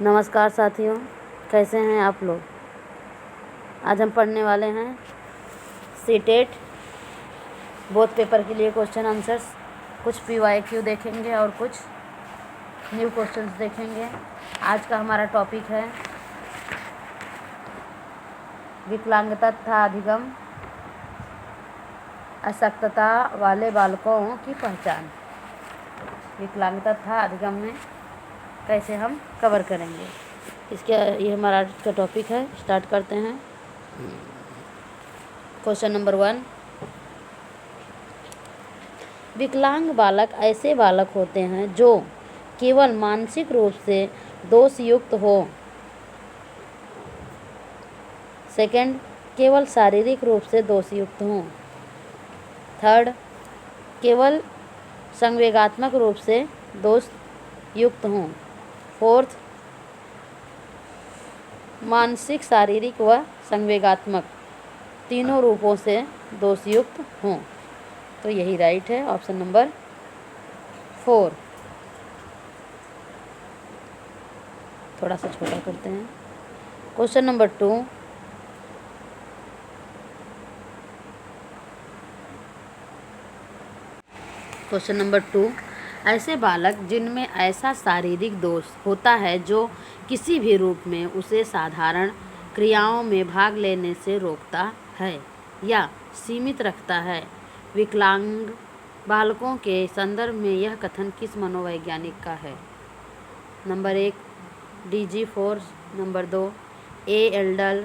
नमस्कार साथियों, कैसे हैं आप लोग। आज हम पढ़ने वाले हैं सीटेट बोथ पेपर के लिए क्वेश्चन आंसर्स। कुछ PYQ देखेंगे और कुछ न्यू क्वेश्चंस देखेंगे। आज का हमारा टॉपिक है विकलांगता तथा अधिगम अशक्तता वाले बालकों की पहचान। विकलांगता तथा अधिगम में कैसे हम कवर करेंगे, ये हमारा आज का टॉपिक है। स्टार्ट करते हैं। क्वेश्चन नंबर 1, विकलांग बालक ऐसे बालक होते हैं जो केवल मानसिक रूप से दोषयुक्त हो। सेकंड, केवल शारीरिक रूप से दोषयुक्त हों। थर्ड, केवल संवेगात्मक रूप से दोषयुक्त हों। फोर्थ, मानसिक, शारीरिक व संवेगात्मक तीनों रूपों से दोषयुक्त हों। तो यही राइट है, ऑप्शन नंबर 4। थोड़ा सा छोटा करते हैं। क्वेश्चन नंबर 2, क्वेश्चन नंबर 2, ऐसे बालक जिनमें ऐसा शारीरिक दोष होता है जो किसी भी रूप में उसे साधारण क्रियाओं में भाग लेने से रोकता है या सीमित रखता है। विकलांग बालकों के संदर्भ में यह कथन किस मनोवैज्ञानिक का है। Number 1 DG force, number 2 Adler,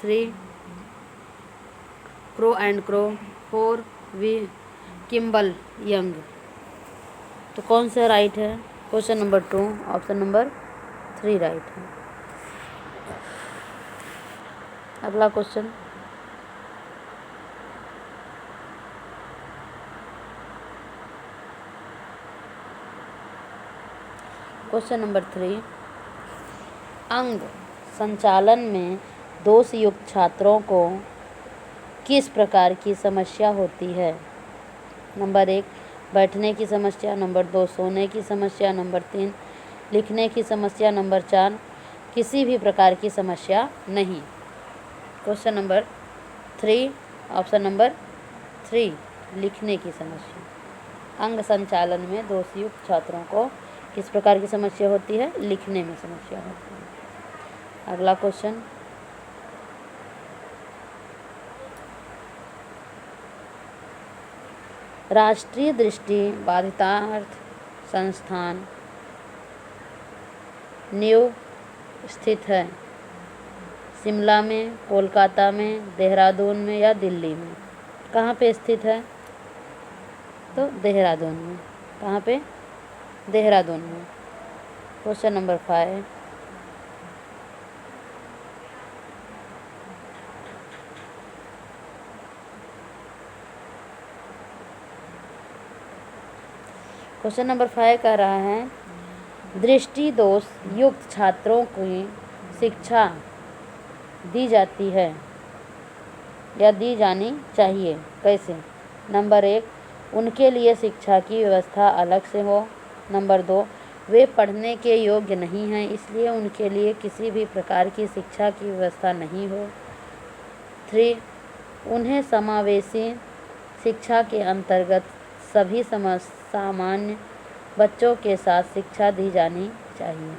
3 Crow and Crow, 4 Kimball Young. तो कौन सा राइट है। Question number 2 option number 3 right है। अगला क्वेश्चन, क्वेश्चन नंबर 3, अंग संचालन में दोषयुक्त छात्रों को किस प्रकार की समस्या होती है। नंबर 1 बैठने की समस्या, नंबर 2 सोने की समस्या, नंबर 3 लिखने की समस्या, नंबर 4 किसी भी प्रकार की समस्या नहीं। क्वेश्चन नंबर 3 ऑप्शन नंबर 3 लिखने की समस्या। अंग संचालन में दोषयुक्त छात्रों को किस प्रकार की समस्या होती है। लिखने में समस्या होती है। अगला क्वेश्चन, राष्ट्रीय दृष्टि बाधितार्थ संस्थान न्यू स्थित है शिमला में, कोलकाता में, देहरादून में या दिल्ली में। कहाँ पे स्थित है। तो देहरादून में। कहाँ पे। देहरादून में। क्वेश्चन नंबर 5, क्वेश्चन नंबर 5 कह रहा है दृष्टि दोष युक्त छात्रों की शिक्षा दी जाती है या दी जानी चाहिए, कैसे। नंबर 1 उनके लिए शिक्षा की व्यवस्था अलग से हो। नंबर 2 वे पढ़ने के योग्य नहीं हैं, इसलिए उनके लिए किसी भी प्रकार की शिक्षा की व्यवस्था नहीं हो। 3 उन्हें समावेशी शिक्षा के अंतर्गत सभी सामान्य बच्चों के साथ शिक्षा दी जानी चाहिए।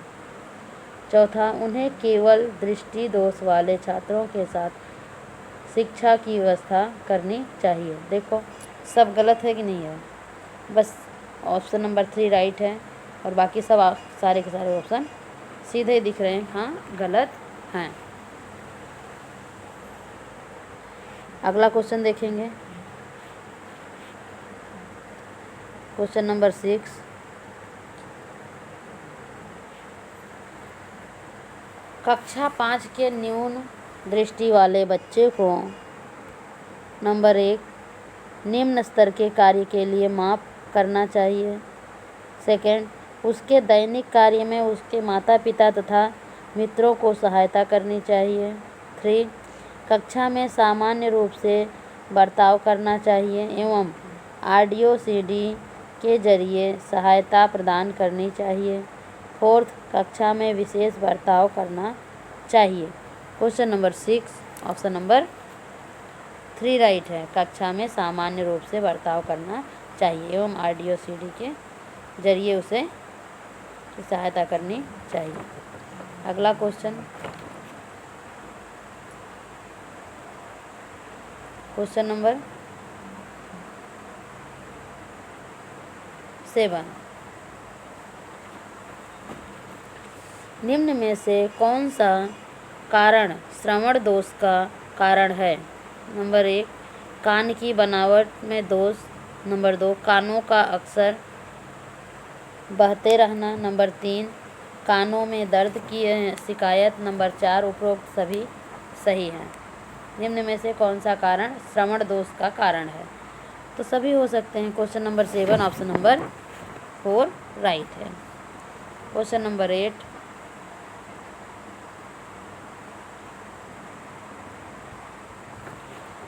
चौथा उन्हें केवल दृष्टि दोष वाले छात्रों के साथ शिक्षा की व्यवस्था करनी चाहिए। देखो सब गलत है कि नहीं है। बस ऑप्शन नंबर 3 राइट है और बाकी सब सारे के सारे ऑप्शन सीधे ही दिख रहे हैं, हाँ गलत हैं। अगला क्वेश्चन देखेंगे। क्वेश्चन नंबर 6, कक्षा 5 के न्यून दृष्टि वाले बच्चे को नंबर 1 निम्न स्तर के कार्य के लिए माप करना चाहिए। सेकंड, उसके दैनिक कार्य में उसके माता पिता तथा मित्रों को सहायता करनी चाहिए। 3 कक्षा में सामान्य रूप से बर्ताव करना चाहिए एवं RDO CD के जरिए सहायता प्रदान करनी चाहिए। फोर्थ, कक्षा में विशेष बर्ताव करना चाहिए। Question number 6 option number 3 right है। कक्षा में सामान्य रूप से बर्ताव करना चाहिए एवं RDO/CD के जरिए उसे सहायता करनी चाहिए। अगला क्वेश्चन नंबर 7, निम्न में से कौन सा कारण श्रवण दोष का कारण है? नंबर 1, कान की बनावट में दोष। नंबर 2, कानों का अक्सर बहते रहना। नंबर 3, कानों में दर्द की शिकायत। नंबर 4, उपरोक्त सभी सही हैं। निम्न में से कौन सा कारण श्रवण दोष का कारण है? तो सभी हो सकते हैं। Question number 7 option number 4 right है। क्वेश्चन नंबर 8,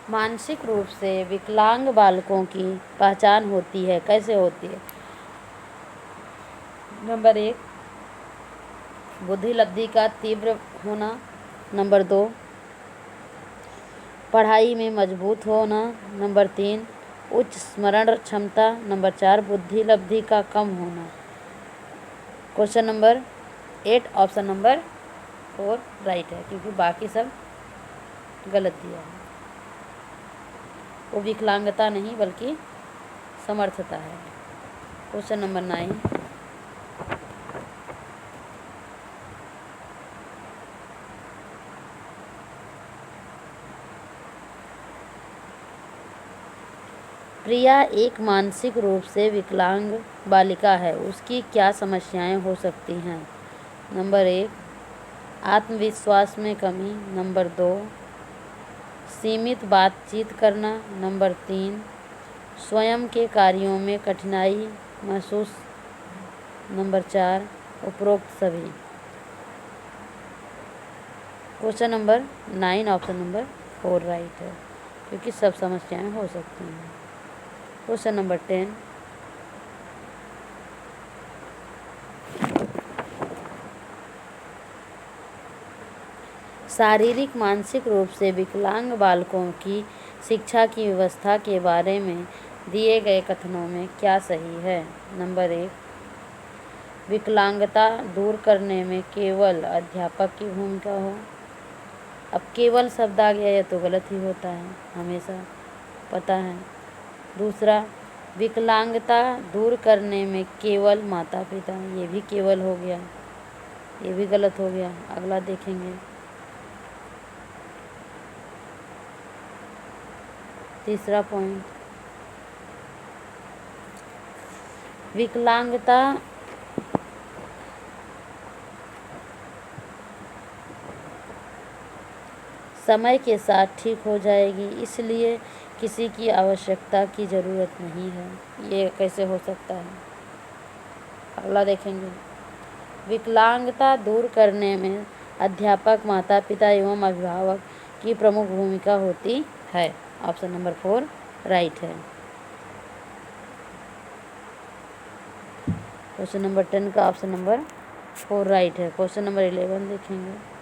मानसिक रूप से विकलांग बालकों की पहचान होती है, कैसे होती है? नंबर 1, बुद्धि लब्धि का तीव्र होना। नंबर 2, पढ़ाई में मजबूत होना। नंबर 3, उच्च स्मरण क्षमता। नंबर 4, बुद्धि लब्धि का कम होना। Question number 8 option number 4 right है, क्योंकि बाकी सब गलत दिया है। वो विकलांगता नहीं बल्कि समर्थता है। क्वेश्चन नंबर 9, प्रिया एक मानसिक रूप से विकलांग बालिका है, उसकी क्या समस्याएं हो सकती हैं? नंबर 1, आत्मविश्वास में कमी। नंबर 2, सीमित बातचीत करना। नंबर 3, स्वयं के कार्यों में कठिनाई महसूस। नंबर 4, उपरोक्त सभी। Question number 9 option number 4 right है, क्योंकि सब समस्याएं हो सकती हैं। क्वेश्चन नंबर 10, शारीरिक मानसिक रूप से विकलांग बालकों की शिक्षा की व्यवस्था के बारे में दिए गए कथनों में क्या सही है? नंबर 1, विकलांगता दूर करने में केवल अध्यापक की भूमिका हो। अब केवल शब्द आ गया, यह तो गलत ही होता है, हमेशा पता है। दूसरा, विकलांगता दूर करने में केवल माता पिता, ये भी केवल हो गया, ये भी गलत हो गया। अगला देखेंगे। तीसरा पॉइंट, विकलांगता समय के साथ ठीक हो जाएगी, इसलिए किसी की आवश्यकता की ज़रूरत नहीं है। ये कैसे हो सकता है? अगला देखेंगे। विकलांगता दूर करने में अध्यापक, माता पिता एवं अभिभावक की प्रमुख भूमिका होती है। ऑप्शन नंबर 4 राइट है। क्वेश्चन नंबर 10 का ऑप्शन नंबर 4 राइट है। क्वेश्चन नंबर 11 देखेंगे।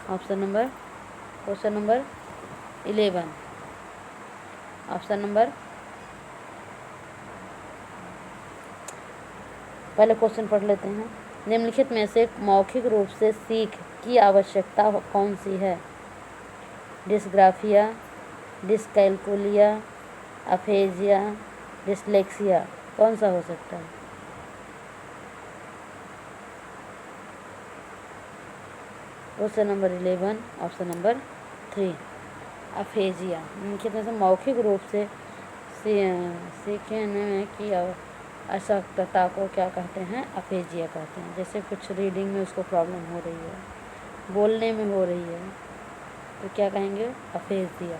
क्वेश्चन नंबर 11 ऑप्शन नंबर, पहले क्वेश्चन पढ़ लेते हैं। निम्नलिखित में से मौखिक रूप से सीख की आवश्यकता कौन सी है? डिस्ग्राफिया, डिस्कैल्कुलिया, अफेजिया, डिसलेक्सिया, कौन सा हो सकता है? Question number 11 option number 3 aphasia. निम्नलिखित में से मौखिक रूप से सीखने की अशक्तता को क्या कहते हैं? अफेजिया कहते हैं। जैसे कुछ रीडिंग में उसको प्रॉब्लम हो रही है बोलने में हो रही है तो क्या कहेंगे? अफेजिया।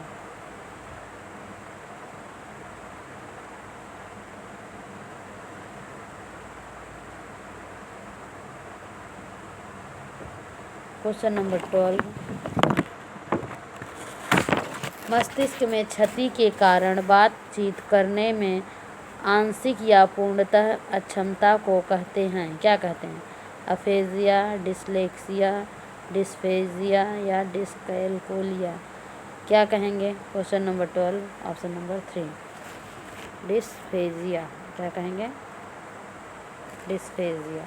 क्वेश्चन नंबर 12, मस्तिष्क में क्षति के कारण बातचीत करने में आंशिक या पूर्णतः अक्षमता को कहते हैं, क्या कहते हैं? अफेजिया, डिसलेक्सिया, डिस्फेजिया या डिसकैलकुलिया, क्या कहेंगे? Question number 12 option number 3 dysphagia, क्या कहेंगे? डिस्फेजिया।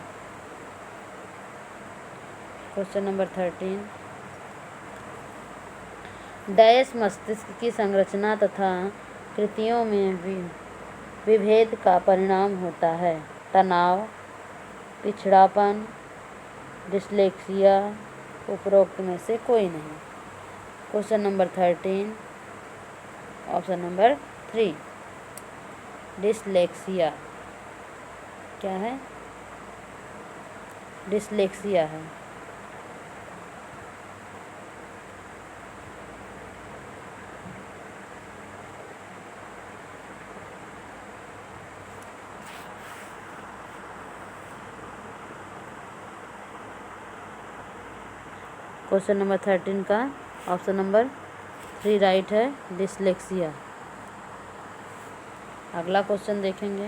क्वेश्चन नंबर 13, डैश मस्तिष्क की संरचना तथा कृतियों में विभेद का परिणाम होता है? तनाव, पिछड़ापन, डिसलेक्सिया, उपरोक्त में से कोई नहीं। Question number 13 option number 3 dyslexia, क्या है? डिसलेक्सिया है। क्वेश्चन नंबर 13 का ऑप्शन नंबर 3 राइट है, डिसलेक्सिया। अगला क्वेश्चन देखेंगे।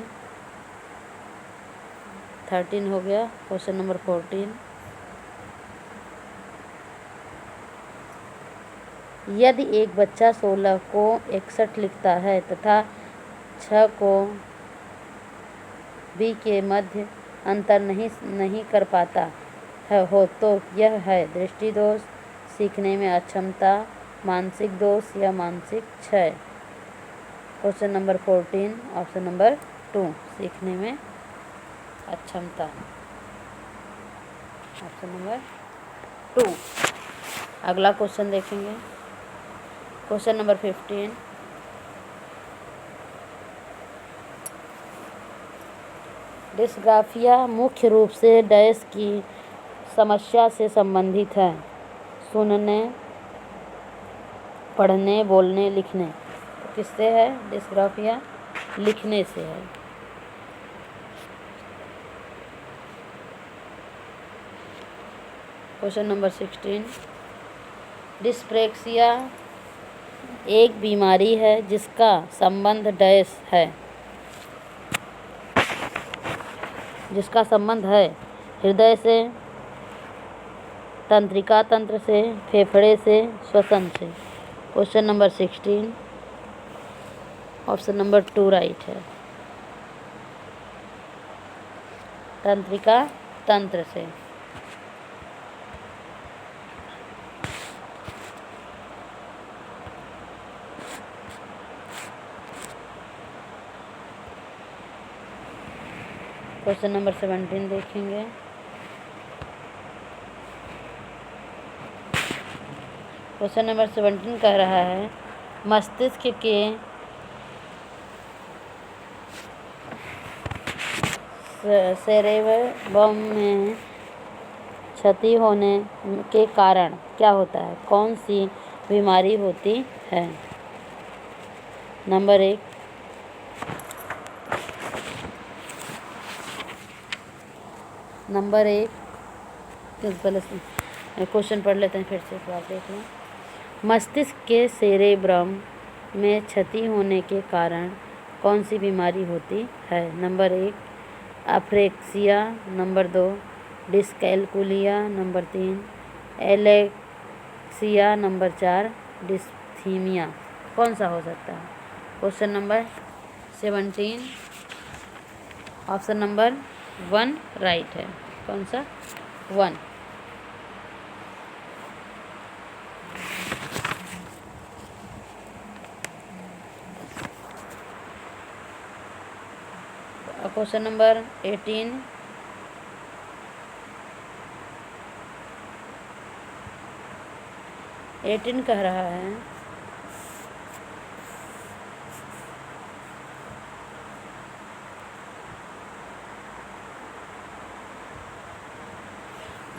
13 हो गया। क्वेश्चन नंबर 14, यदि एक बच्चा 16 को 61 लिखता है तथा 6 को बी के मध्य अंतर नहीं कर पाता हो तो यह है दृष्टि दोष, सीखने में अक्षमता, मानसिक दोष या मानसिक क्षय। क्वेश्चन नंबर 14 ऑप्शन नंबर 2 सीखने में अक्षमता, ऑप्शन नंबर 2। अगला क्वेश्चन देखेंगे। क्वेश्चन नंबर 15, डिस्ग्राफिया मुख्य रूप से डैश की समस्या से संबंधित है? सुनने, पढ़ने, बोलने, लिखने। किससे है डिस्ग्राफिया? लिखने से है। क्वेश्चन नंबर 16, डिस्प्रेक्सिया एक बीमारी है जिसका संबंध डैश है? जिसका संबंध है हृदय से, तंत्रिका तंत्र से, फेफड़े से, श्वसन से। Question number 16 option number 2 right है, तंत्रिका तंत्र से। क्वेश्चन नंबर 17 देखेंगे। क्वेश्चन नंबर 17 कह रहा है मस्तिष्क के सेरेब्रम में क्षति होने के कारण क्या होता है? कौन सी बीमारी होती है? नंबर 1 पहले क्वेश्चन पढ़ लेते हैं, फिर से एक बार देख लें। मस्तिष्क के सेरेब्रम में क्षति होने के कारण कौन सी बीमारी होती है? Number 1 apraxia, number 2 dyscalculia, number 3 alexia, number 4 dysthymia. कौन सा हो सकता है? Question number 17 option number 1 right है। कौन सा? 1। क्वेश्चन नंबर 18 कह रहा है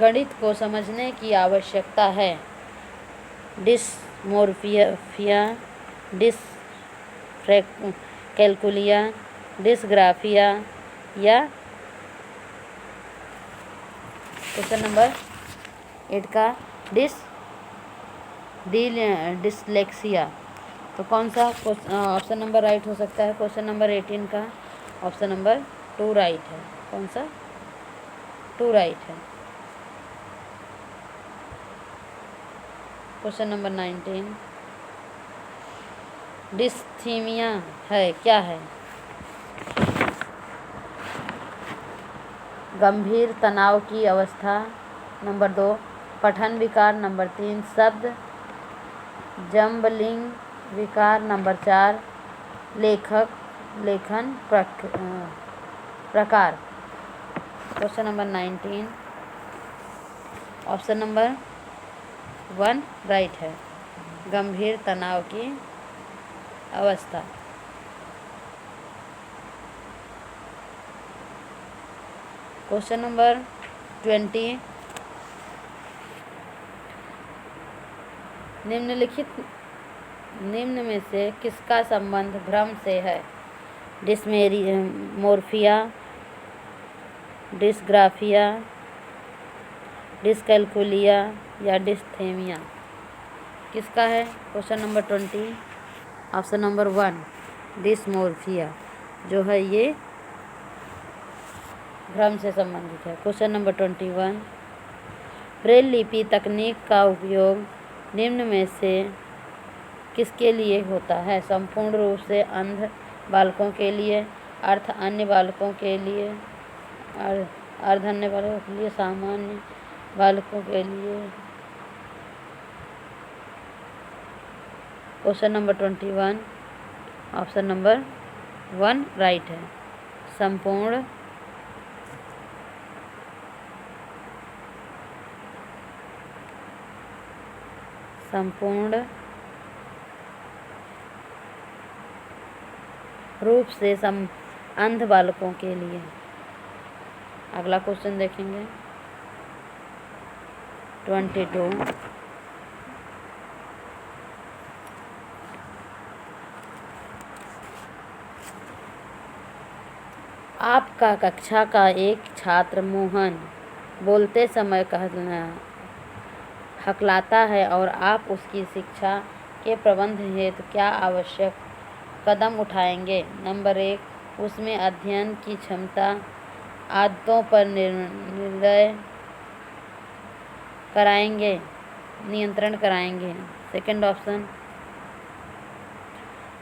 गणित को समझने की आवश्यकता है। डिसमोर्फिया, डिसकैल्कुलिया, डिसग्राफिया या क्वेश्चन नंबर 8 का डिसलेक्सिया। तो कौन सा ऑप्शन नंबर राइट हो सकता है? क्वेश्चन नंबर 18 का ऑप्शन नंबर 2 राइट है। कौन सा? 2 राइट है। क्वेश्चन नंबर 19 डिस्थीमिया है क्या है? गंभीर तनाव की अवस्था। नंबर 2 पठन विकार। नंबर 3 शब्द जम्बलिंग विकार। नंबर 4 लेखन प्रकार। Question number 19 option number 1 right है, गंभीर तनाव की अवस्था। क्वेश्चन नंबर 20 निम्न में से किसका संबंध भ्रम से है? डिसमोर्फिया, डिसग्राफिया, डिसकैल्कुलिया या डिस्थेमिया, किसका है? Question number 20 option number 1 dysmorphia जो है ये भ्रम से संबंधित है। क्वेश्चन नंबर 21 ब्रेल लिपि तकनीक का उपयोग निम्न में से किसके लिए होता है? संपूर्ण रूप से अंध बालकों के लिए, अर्ध अन्य बालकों के लिए, अर्ध अन्य बालकों के लिए, सामान्य बालकों के लिए। Question number 21 option number 1 right है, संपूर्ण रूप से अंध बालकों के लिए। अगला क्वेश्चन देखेंगे 22 आपका कक्षा का एक छात्र मोहन बोलते समय हकलाता है और आप उसकी शिक्षा के प्रबंध हेतु क्या आवश्यक कदम उठाएंगे? नंबर 1 उसमें अध्ययन की क्षमता आदतों पर नियंत्रण कराएंगे। सेकंड ऑप्शन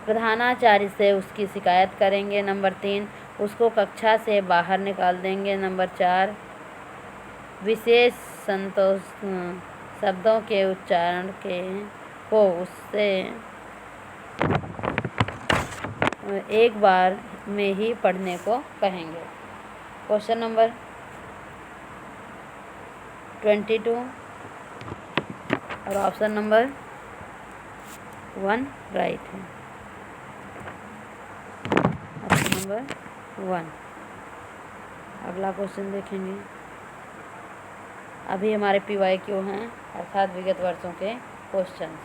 प्रधानाचार्य से उसकी शिकायत करेंगे। नंबर 3 उसको कक्षा से बाहर निकाल देंगे। नंबर 4 विशेष शब्दों के उच्चारण को उससे एक बार में ही पढ़ने को कहेंगे। क्वेश्चन नंबर 22 और ऑप्शन नंबर 1 राइट है, ऑप्शन नंबर 1। अगला क्वेश्चन देखेंगे। अभी हमारे PYQ हैं अर्थात विगत वर्षों के क्वेश्चंस।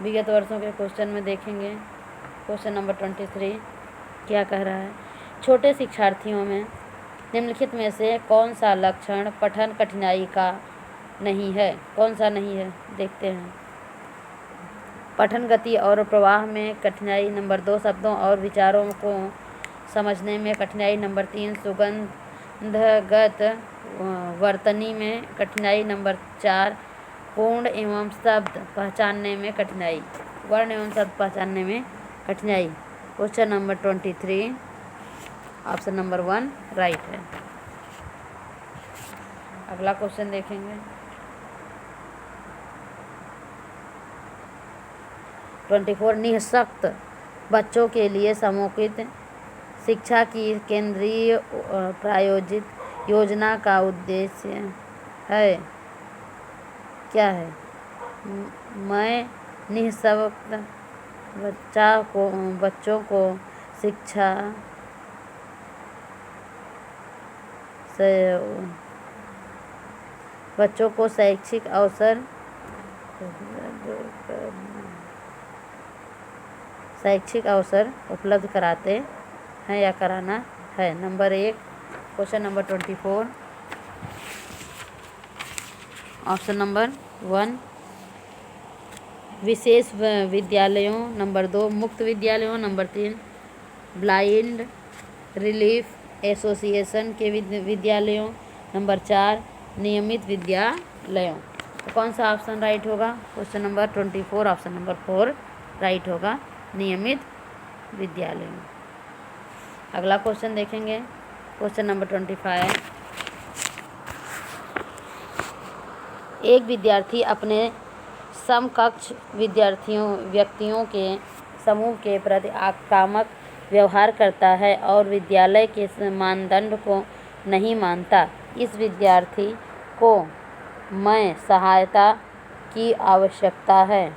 विगत वर्षों के क्वेश्चन में देखेंगे क्वेश्चन नंबर 23 क्या कह रहा है? छोटे शिक्षार्थियों में निम्नलिखित में से कौन सा लक्षण पठन कठिनाई का नहीं है? कौन सा नहीं है देखते हैं। पठन गति और प्रवाह में कठिनाई। नंबर 2 शब्दों और विचारों को समझने में कठिनाई। नंबर 3 सुगंधगत वर्तनी में कठिनाई। नंबर 4 पूर्ण एवं शब्द पहचानने में कठिनाई, वर्ण एवं शब्द पहचानने में कठिनाई। Question number 23 option number 1 right है। अगला क्वेश्चन देखेंगे 24 निःशक्त बच्चों के लिए समूहित शिक्षा की केंद्रीय प्रायोजित योजना का उद्देश्य है क्या है? मैं निःशक्त बच्चों को शिक्षा बच्चों को शैक्षिक अवसर उपलब्ध कराते हैं या कराना है। Number 1, question number 24, option number 1 विशेष विद्यालयों, नंबर 2 मुक्त विद्यालयों, नंबर 3 ब्लाइंड रिलीफ एसोसिएशन के विद्यालयों, नंबर 4 नियमित विद्यालयों। तो कौन सा ऑप्शन राइट होगा? Question number 24 option number 4 right होगा, नियमित विद्यालयों। अगला क्वेश्चन देखेंगे, क्वेश्चन नंबर 25। एक विद्यार्थी अपने समकक्ष व्यक्तियों के समूह के प्रति आक्रामक व्यवहार करता है और विद्यालय के मानदंड को नहीं मानता। इस विद्यार्थी को मैं सहायता की आवश्यकता है।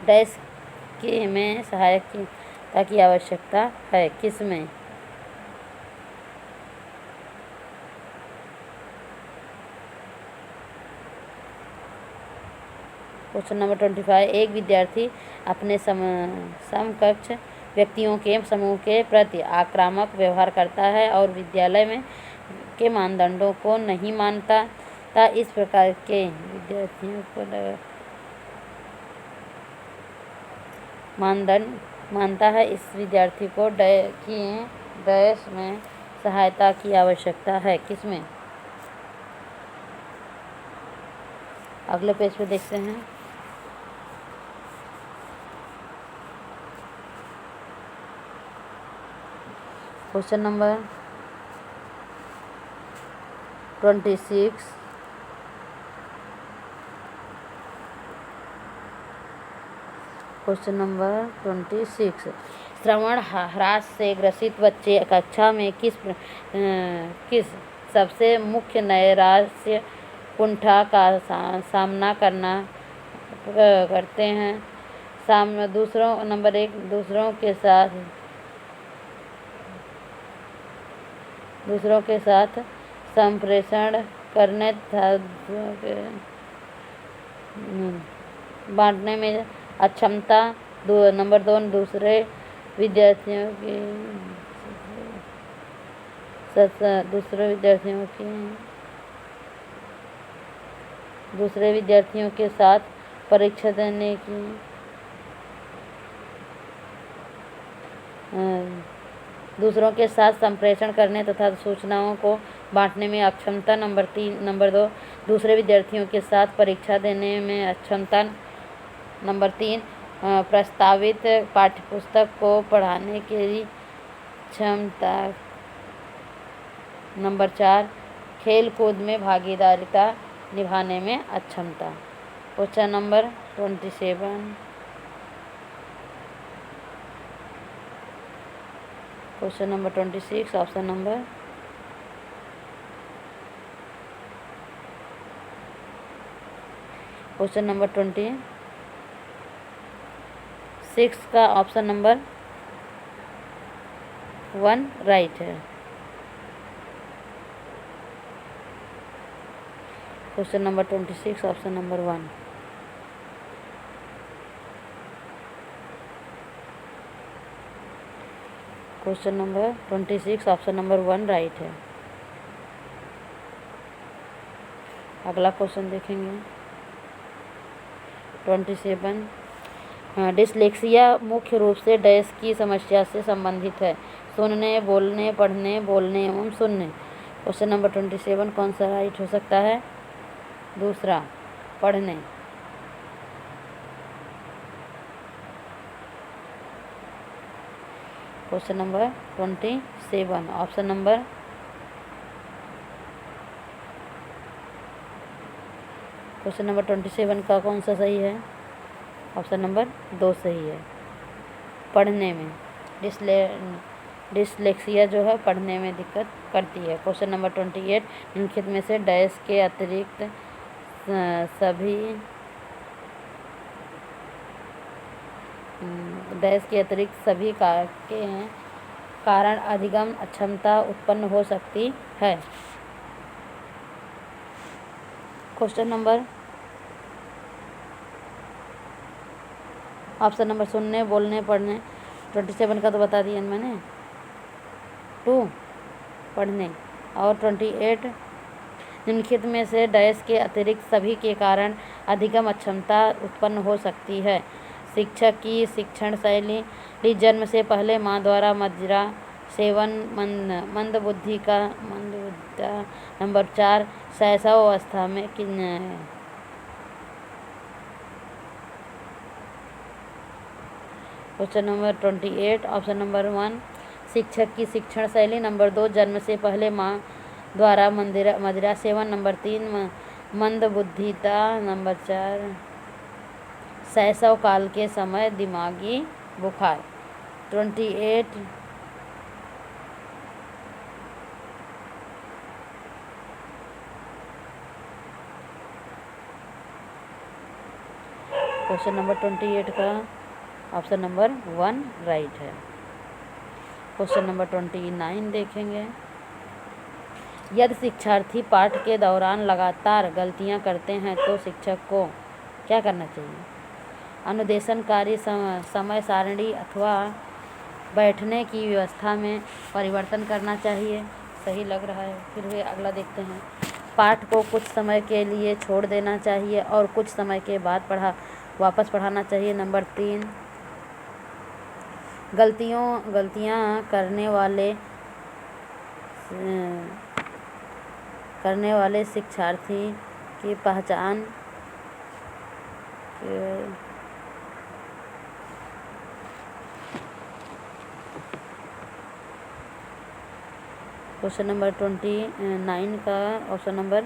डैश के में सहायता की आवश्यकता है, किसमें? Question number 25। एक विद्यार्थी अपने समकक्ष व्यक्तियों के समूह के प्रति आक्रामक व्यवहार करता है और विद्यालय में के मानदंडों को नहीं मानता। इस प्रकार के विद्यार्थियों को मानदंड मानता है। इस विद्यार्थी को डैश में सहायता की आवश्यकता है, किसमें? अगले पेज पे देखते हैं। Question number 26। Question number 26। श्रवण ह्रास से ग्रसित बच्चे कक्षा में किस सबसे मुख्य नैराश्य कुंठा का सामना करते हैं? नंबर 1 दूसरों के साथ संप्रेषण करने बांटने में अक्षमता। नंबर 2 दूसरे विद्यार्थियों के साथ परीक्षा देने की दूसरों के साथ संप्रेषण करने तथा सूचनाओं को बांटने में अक्षमता। नंबर 2 दूसरे विद्यार्थियों के साथ परीक्षा देने में अक्षमता। नंबर 3 प्रस्तावित पाठ्यपुस्तक को पढ़ाने की क्षमता। नंबर 4 खेल कूद में भागीदारिता निभाने में अक्षमता। Question number 27। Question number 26 option number question number 26 का ऑप्शन नंबर 1 राइट है। Question number 26 option number 1। Question number 26 option number 1 right है। अगला क्वेश्चन देखेंगे 27। डिसलेक्सिया मुख्य रूप से डैश की समस्या से संबंधित है? सुनने, बोलने, पढ़ने, बोलने एवं सुनने। क्वेश्चन नंबर 27 कौन सा राइट हो सकता है? दूसरा, पढ़ने। Question number 27 option number question number 27 का कौन सा सही है? ऑप्शन नंबर 2 सही है। पढ़ने में डिसलेक्सिया जो है पढ़ने में दिक्कत करती है। क्वेश्चन नंबर 28 निम्नलिखित में से डैश के अतिरिक्त सभी कारण अधिगम अक्षमता उत्पन्न हो सकती है। क्वेश्चन नंबर ऑप्शन नंबर सुनने, बोलने, पढ़ने। 27 का तो बता दिया मैंने। 2 पढ़ने और 28 निम्नलिखित में से डैश के अतिरिक्त सभी के कारण अधिगम अक्षमता उत्पन्न हो सकती है। शिक्षक की शिक्षण शैली जन्म से पहले माँ द्वारा मदिरा सेवन, मंदबुद्धिता। नंबर 4 शैशव अवस्था में क्वेश्चन नंबर 28 ऑप्शन नंबर 1 शिक्षक की शिक्षण शैली। नंबर 2 जन्म से पहले माँ द्वारा मदिरा सेवन। नंबर 3 मंदबुद्धिता। नंबर 4 शैशव काल के समय दिमागी बुखार। 28 क्वेश्चन नंबर 28 का ऑप्शन नंबर 1 राइट है। क्वेश्चन नंबर 29 देखेंगे। यदि शिक्षार्थी पाठ के दौरान लगातार गलतियां करते हैं तो शिक्षक को क्या करना चाहिए? अनुदेशनकारी समय सारणी अथवा बैठने की व्यवस्था में परिवर्तन करना चाहिए। सही लग रहा है। फिर भी अगला देखते हैं। पाठ को कुछ समय के लिए छोड़ देना चाहिए और कुछ समय के बाद वापस पढ़ाना चाहिए। नंबर 3 गलतियां करने वाले शिक्षार्थी की पहचान क्वेश्चन नंबर 29 का ऑप्शन नंबर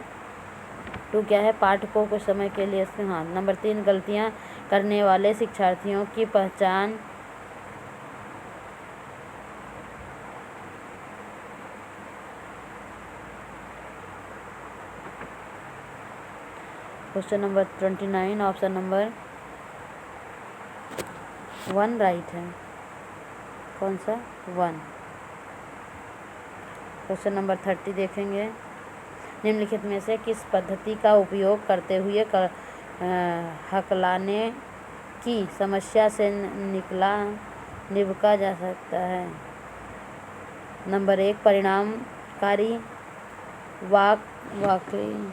2 क्या है? पाठ को कुछ समय के लिए नंबर 3 गलतियां करने वाले शिक्षार्थियों की पहचान question number 29 option number 1 right है। कौन सा? 1। क्वेश्चन नंबर 30 देखेंगे। निम्नलिखित में से किस पद्धति का उपयोग करते हुए हकलाने की समस्या से निपटा जा सकता है? नंबर 1 परिणामकारी वाकई।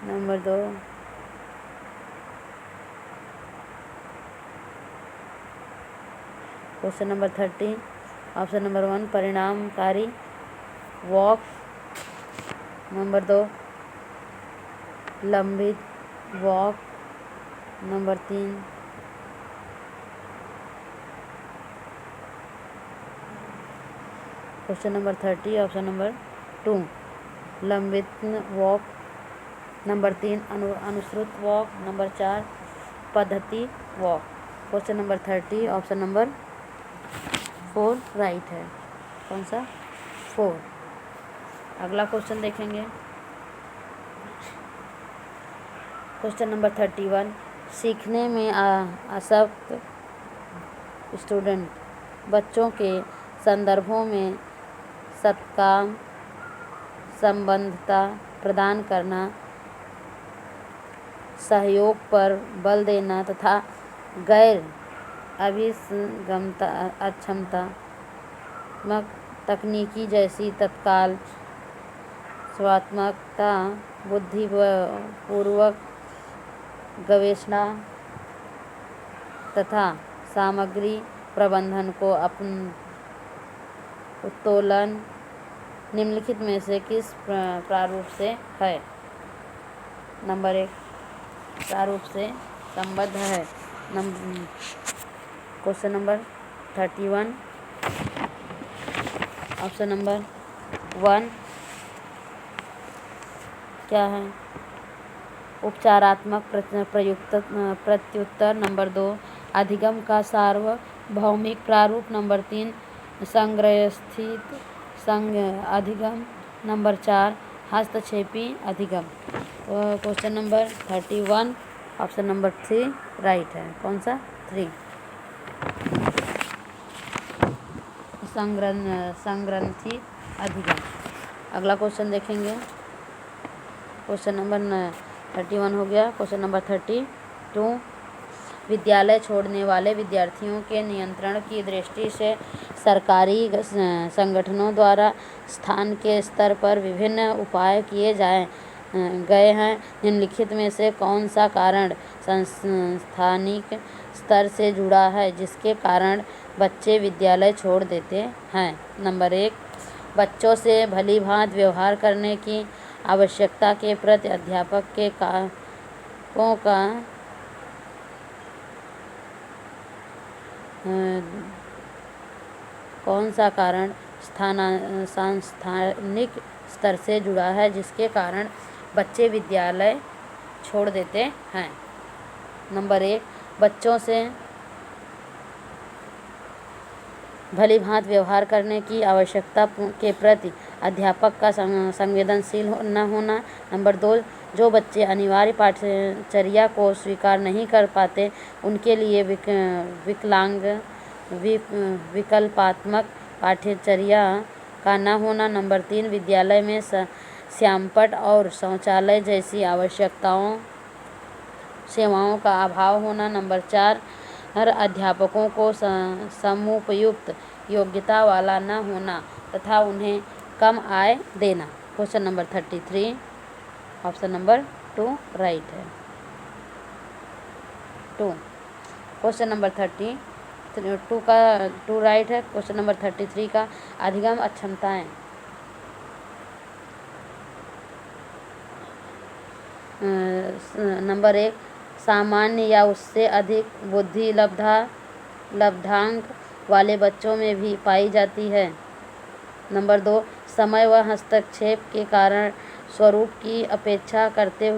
Number 2 question number 30 option number 1 परिणामकारी वॉक। नंबर 2 लंबित वॉक। Number 3 question number 30 option number 2 लंबित वॉक। नंबर 3 अनुश्रुत वॉक। नंबर 4 पद्धति वॉक। Question number 30 option number 4 right है। कौन सा? 4। अगला क्वेश्चन देखेंगे। क्वेश्चन नंबर 31 सीखने में आसक्त स्टूडेंट बच्चों के संदर्भों में सत्काम संबद्धता प्रदान करना, सहयोग पर बल देना तथा गैर अभिगमता अक्षमतात्मक तकनीकी जैसी तत्काल स्वात्मकता बुद्धिपूर्वक गवेषणा तथा सामग्री प्रबंधन को उत्तोलन निम्नलिखित में से किस प्रारूप से है? नंबर 1 प्रारूप से संबद्ध है। क्वेश्चन नंबर 31 ऑप्शन नंबर 1 क्या है? उपचारात्मक प्रत्युत्तर। नंबर 2 अधिगम का सार्वभौमिक प्रारूप। नंबर 3 संग्रहस्थित अधिगम। नंबर 4 हस्तक्षेपी अधिगम। तो question number 31 option number 3 right है। कौन सा? 3 संग्रंथित अधिगम। अगला क्वेश्चन देखेंगे। क्वेश्चन नंबर 31 हो गया। क्वेश्चन नंबर 32, विद्यालय छोड़ने वाले विद्यार्थियों के नियंत्रण की दृष्टि से सरकारी संगठनों द्वारा स्थान के स्तर पर विभिन्न उपाय किए गए हैं। निम्नलिखित में से कौन सा कारण संस्थानिक स्तर से जुड़ा है जिसके कारण बच्चे विद्यालय छोड़ देते हैं? नंबर 1, बच्चों से भलीभांति व्यवहार करने की आवश्यकता के प्रति अध्यापक के कारकों का कौन सा कारण सांस्थानिक स्तर से जुड़ा है जिसके कारण बच्चे विद्यालय छोड़ देते हैं? नंबर 1, बच्चों से भलीभांति व्यवहार करने की आवश्यकता के प्रति अध्यापक का संवेदनशील न होना। नंबर 2, जो बच्चे अनिवार्य पाठचर्या को स्वीकार नहीं कर पाते उनके लिए विकल्पात्मक पाठ्यचर्या का न होना। नंबर 3, विद्यालय में श्यामपट्ट और शौचालय जैसी सेवाओं का अभाव होना। नंबर 4, हर अध्यापकों को समुपयुक्त योग्यता वाला न होना तथा उन्हें कम आय देना। Question number 33, option number 2 right है। 2 क्वेश्चन नंबर 32 का 2 राइट है। क्वेश्चन नंबर 33 का अधिगम अक्षमताएं। नंबर 1, सामान्य या उससे अधिक बुद्धि लब्धांक वाले बच्चों में भी पाई जाती है। नंबर 2, समय व हस्तक्षेप के कारण स्वरूप की उपेक्षा करते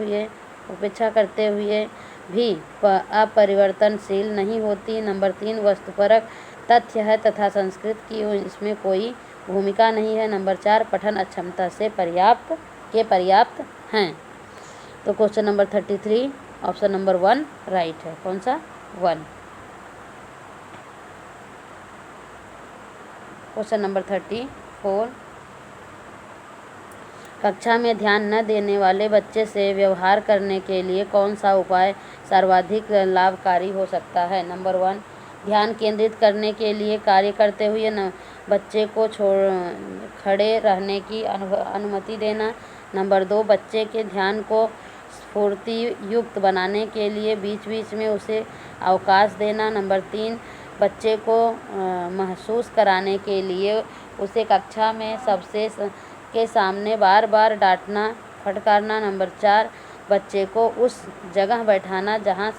हुए भी अपरिवर्तनशील नहीं होती। नंबर 3, वस्तुपरक तथ्य है तथा संस्कृत की इसमें कोई भूमिका नहीं है। नंबर 4, पठन अक्षमता से पर्याप्त हैं। तो question number 33 option number 1 right है। कौन सा? 1। क्वेश्चन नंबर 34, कक्षा में ध्यान न देने वाले बच्चे से व्यवहार करने के लिए कौन सा उपाय सर्वाधिक लाभकारी हो सकता है? नंबर 1, ध्यान केंद्रित करने के लिए कार्य करते हुए बच्चे को खड़े रहने की अनुमति देना। नंबर 2, बच्चे के ध्यान को स्फूर्ति युक्त बनाने के लिए बीच बीच में उसे अवकाश देना। नंबर 3, बच्चे को महसूस कराने के लिए उसे कक्षा में सबसे के सामने बार बार डांटना फटकारना। नंबर 4, बच्चे को उस जगह बैठाना जहाँ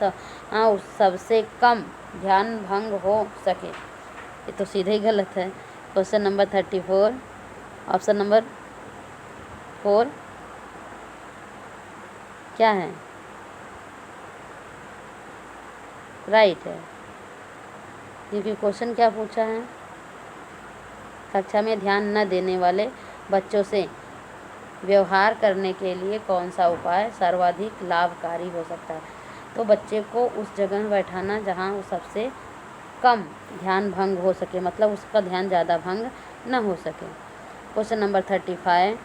सबसे कम ध्यान भंग हो सके। ये तो सीधे ही गलत है। क्वेश्चन नंबर 34 ऑप्शन नंबर 4 क्या है? राइट है, क्योंकि क्वेश्चन क्या पूछा है? कक्षा में ध्यान न देने वाले बच्चों से व्यवहार करने के लिए कौन सा उपाय सर्वाधिक लाभकारी हो सकता है? तो बच्चे को उस जगह बैठाना जहाँ वो सबसे कम ध्यान भंग हो सके, मतलब उसका ध्यान ज़्यादा भंग न हो सके। क्वेश्चन नंबर 35,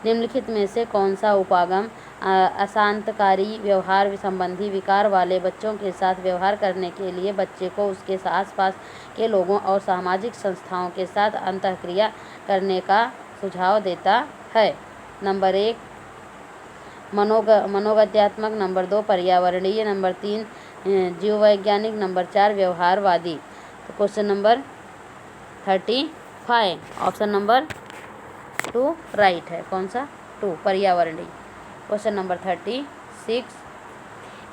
निम्नलिखित में से कौन सा उपागम अशांतकारी व्यवहार संबंधी विकार वाले बच्चों के साथ व्यवहार करने के लिए बच्चे को उसके आसपास के लोगों और सामाजिक संस्थाओं के साथ अंतःक्रिया करने का सुझाव देता है? नंबर 1, मनोगत्यात्मक। नंबर 2, पर्यावरणीय। नंबर 3, जीववैज्ञानिक। नंबर 4, व्यवहारवादी। तो question number 35 option number 2 right है। कौन सा? 2 पर्यावरणीय। क्वेश्चन नंबर 36,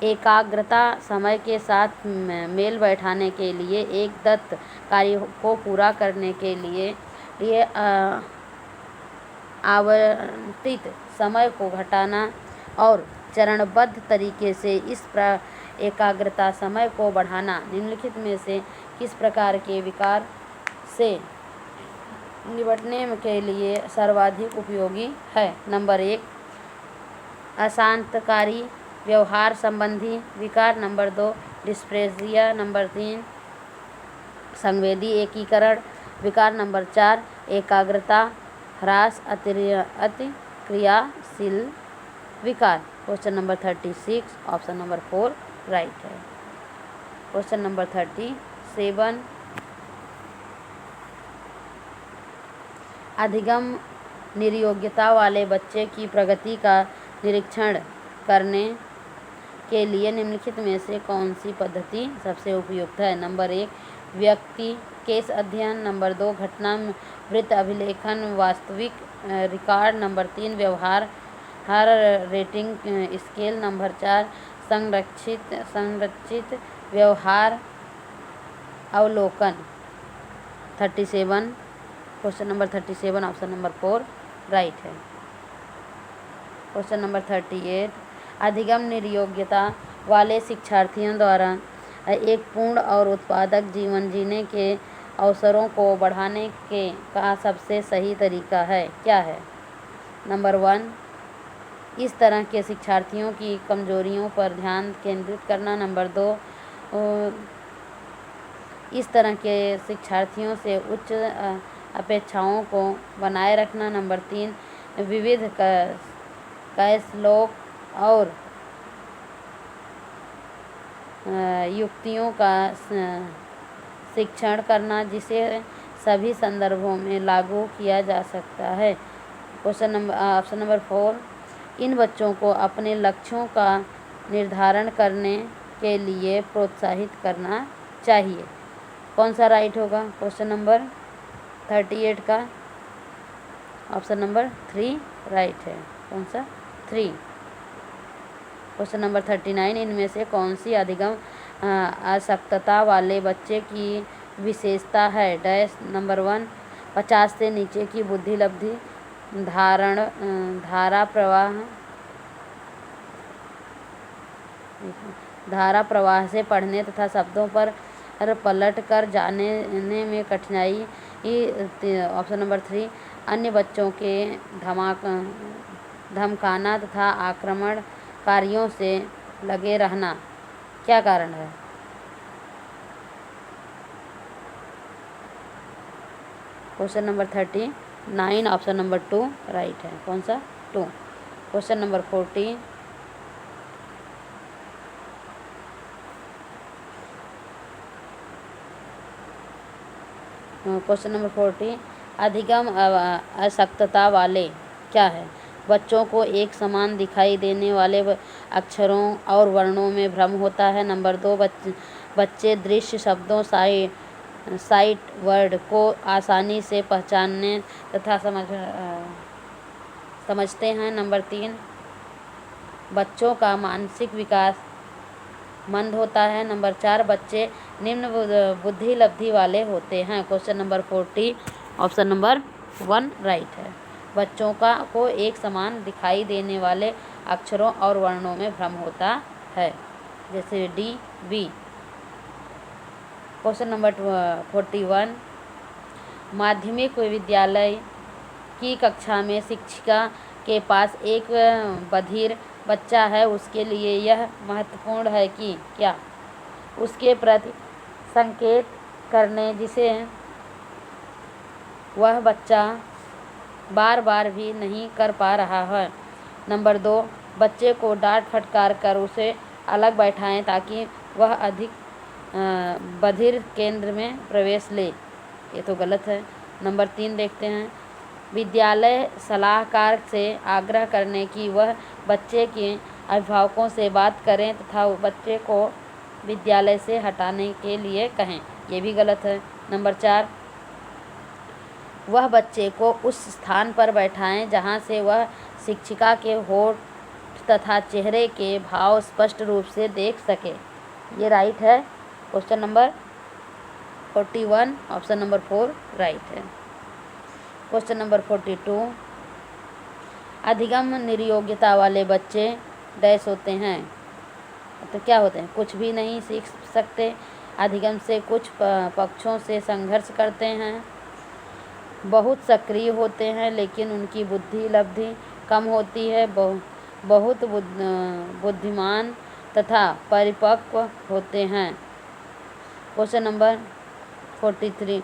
एकाग्रता समय के साथ मेल बैठाने के लिए एक दत्त कार्य को पूरा करने के लिए आवंटित समय को घटाना और चरणबद्ध तरीके से इस एकाग्रता समय को बढ़ाना निम्नलिखित में से किस प्रकार के विकार से निपटने के लिए सर्वाधिक उपयोगी है? नंबर 1, अशांतकारी व्यवहार संबंधी विकार। नंबर 2, डिस्प्रेसिया। नंबर 3, संवेदी एकीकरण विकार। नंबर 4, एकाग्रता ह्रास, अति क्रियाशील विकार। Question number 36 option number 4 right है। क्वेश्चन नंबर 37 अधिगम निर्योग्यता वाले बच्चे की प्रगति का निरीक्षण करने के लिए निम्नलिखित में से कौन सी पद्धति सबसे उपयुक्त है? नंबर 1 व्यक्ति केस अध्ययन, नंबर 2 घटना वृत्त अभिलेखन वास्तविक रिकॉर्ड, नंबर 3 व्यवहार हर रेटिंग स्केल, नंबर 4 संरचित व्यवहार अवलोकन। 37 question number 37 option number 4 right है। क्वेश्चन नंबर 38 अधिगम निर्योग्यता वाले शिक्षार्थियों द्वारा एक पूर्ण और उत्पादक जीवन जीने के अवसरों को बढ़ाने के का सबसे सही तरीका है क्या है? नंबर 1 इस तरह के शिक्षार्थियों की कमजोरियों पर ध्यान केंद्रित करना, नंबर 2 इस तरह के शिक्षार्थियों से उच्च अपेक्षाओं को बनाए रखना, नंबर 3 विविध कैसलोक और युक्तियों का शिक्षण करना जिसे सभी संदर्भों में लागू किया जा सकता है। क्वेश्चन नंबर ऑप्शन नंबर 4 इन बच्चों को अपने लक्ष्यों का निर्धारण करने के लिए प्रोत्साहित करना चाहिए। कौन सा राइट होगा? क्वेश्चन नंबर 38 का ऑप्शन नंबर 3 राइट है। कौन सा? 3। क्वेश्चन नंबर 39 इनमें से कौन सी अधिगम अशक्तता वाले बच्चे की विशेषता है? डैश। नंबर 1 50 से नीचे की बुद्धि लब्धि, धारा प्रवाह से पढ़ने तथा शब्दों पर पलट कर जाने में कठिनाई। ऑप्शन नंबर 3 अन्य बच्चों के धमकाना तथा आक्रमणकारियों से लगे रहना। क्या कारण है? Question number 39 option number 2 right है। कौन सा? 2। क्वेश्चन नंबर 40 क्वेश्चन नंबर 40 अधिगम अशक्तता वाले क्या है? बच्चों को एक समान दिखाई देने वाले अक्षरों और वर्णों में भ्रम होता है। नंबर 2 बच्चे दृश्य शब्दों साइट वर्ड को आसानी से पहचानने तथा समझते हैं। नंबर 3 बच्चों का मानसिक विकास मंद होता है। नंबर 4 बच्चे निम्न बुद्धि लब्धि वाले होते हैं। Question number 40 option number 1 right है। बच्चों को एक समान दिखाई देने वाले अक्षरों और वर्णों में भ्रम होता है, जैसे डी बी। क्वेश्चन नंबर 41 माध्यमिक विद्यालय की कक्षा में शिक्षिका के पास एक बधिर बच्चा है, उसके लिए यह महत्वपूर्ण है कि क्या उसके प्रति संकेत करने जिसे वह बच्चा बार बार भी नहीं कर पा रहा है। नंबर 2 बच्चे को डांट फटकार कर उसे अलग बैठाएं ताकि वह अधिक बधिर केंद्र में प्रवेश ले। ये तो गलत है। नंबर 3 देखते हैं विद्यालय सलाहकार से आग्रह करने की वह बच्चे के अभिभावकों से बात करें तथा बच्चे को विद्यालय से हटाने के लिए कहें। ये भी गलत है। नंबर 4 वह बच्चे को उस स्थान पर बैठाएं जहां से वह शिक्षिका के होठ तथा चेहरे के भाव स्पष्ट रूप से देख सके। ये राइट है। Question number 41 option number 4 right है। क्वेश्चन नंबर 42 अधिगम निर्योग्यता वाले बच्चे डैश होते हैं। तो क्या होते हैं? कुछ भी नहीं सीख सकते, अधिगम से कुछ पक्षों से संघर्ष करते हैं, बहुत सक्रिय होते हैं लेकिन उनकी बुद्धि लब्धि कम होती है, बहुत बुद्धिमान तथा परिपक्व होते हैं। Question number 43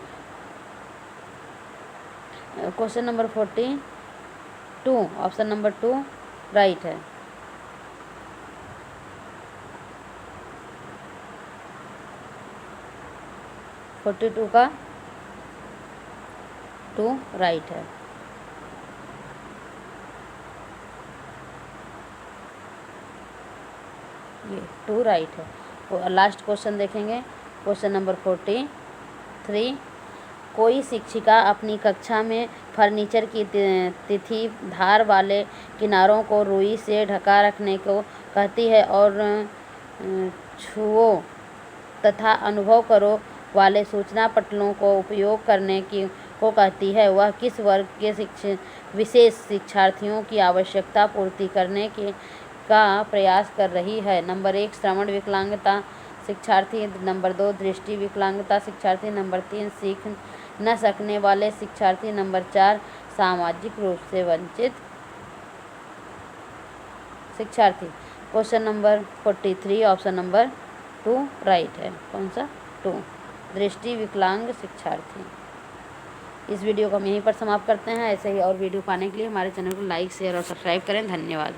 question number 42 option number 2 right है। फोर्टी टू का 2 राइट है। ये 2 राइट है। लास्ट क्वेश्चन देखेंगे, क्वेश्चन नंबर 43। कोई शिक्षिका अपनी कक्षा में फर्नीचर की तिथि धार वाले किनारों को रुई से ढका रखने को कहती है और छुओ तथा अनुभव करो वाले सूचना पटलों को उपयोग करने को कहती है। वह किस वर्ग के विशेष शिक्षार्थियों की आवश्यकता पूर्ति करने का प्रयास कर रही है? नंबर 1 श्रवण विकलांगता शिक्षार्थी, नंबर 2 दृष्टि विकलांगता शिक्षार्थी, नंबर 3 सीख न सकने वाले शिक्षार्थी, नंबर 4 सामाजिक रूप से वंचित शिक्षार्थी। Question number 43 option number 2 right है। कौन सा? 2 दृष्टि विकलांग शिक्षार्थी। इस वीडियो को हम यहीं पर समाप्त करते हैं। ऐसे ही और वीडियो पाने के लिए हमारे चैनल को लाइक शेयर और सब्सक्राइब करें। धन्यवाद।